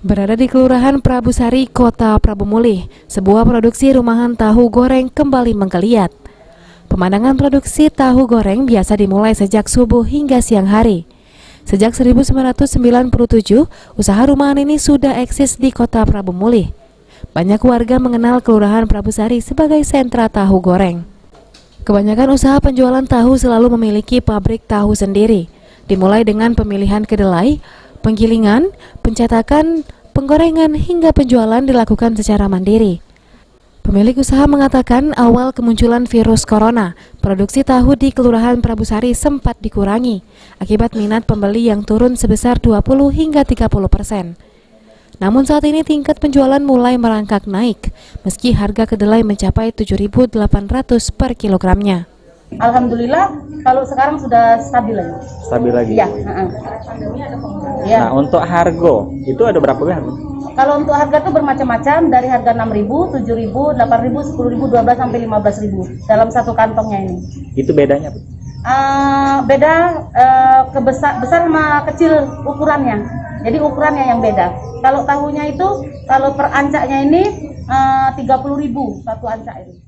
Berada di Kelurahan Prabusari, Kota Prabu Mulih, sebuah produksi rumahan tahu goreng kembali menggeliat. Pemandangan produksi tahu goreng biasa dimulai sejak subuh hingga siang hari. Sejak 1997, usaha rumahan ini sudah eksis di Kota Prabu Mulih. Banyak warga mengenal Kelurahan Prabusari sebagai sentra tahu goreng. Kebanyakan usaha penjualan tahu selalu memiliki pabrik tahu sendiri, dimulai dengan pemilihan kedelai, penggilingan, pencetakan, penggorengan hingga penjualan dilakukan secara mandiri. Pemilik usaha mengatakan awal kemunculan virus corona, produksi tahu di Kelurahan Prabusari sempat dikurangi akibat minat pembeli yang turun sebesar 20 hingga 30%. Namun saat ini tingkat penjualan mulai merangkak naik, meski harga kedelai mencapai 7.800 per kilogramnya. Alhamdulillah, kalau sekarang sudah stabil lagi. Stabil lagi? Ya. Ya. Nah, untuk harga, itu ada berapa harga? Kalau untuk harga itu bermacam-macam, dari harga 6.000, 7.000, 8.000, 10.000, 12 sampai 15.000 dalam satu kantongnya ini. Itu bedanya? Beda besar sama kecil ukurannya. Jadi ukurannya yang beda. Kalau tahunya itu, kalau per ancaknya ini 30.000 satu ancak ini.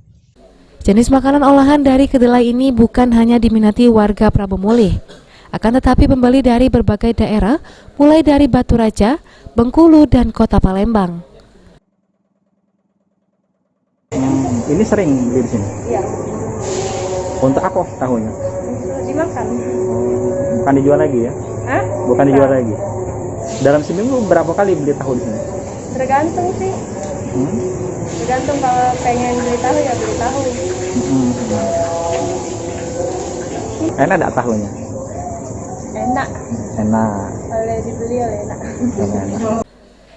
Jenis makanan olahan dari kedelai ini bukan hanya diminati warga Prabu Mulih, akan tetapi pembeli dari berbagai daerah, mulai dari Batu Raja, Bengkulu, dan Kota Palembang. Ini sering beli di sini? Iya. Untuk apa tahunya? Dimakan. Bukan dijual lagi ya? Hah? Bukan dijual lagi. Dalam seminggu berapa kali beli tahu di sini? Tergantung sih. Tergantung, kalau pengen beli tahu ya beli tahu. Enak enggak tahunya? Enak. Enak. Oleh dibeli oleh enak. Enak.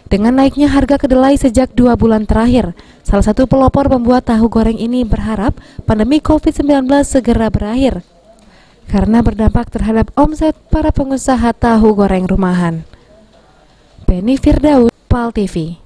Dengan naiknya harga kedelai sejak 2 bulan terakhir, salah satu pelopor pembuat tahu goreng ini berharap pandemi COVID-19 segera berakhir, karena berdampak terhadap omset para pengusaha tahu goreng rumahan. Penny Firdaus, PAL TV.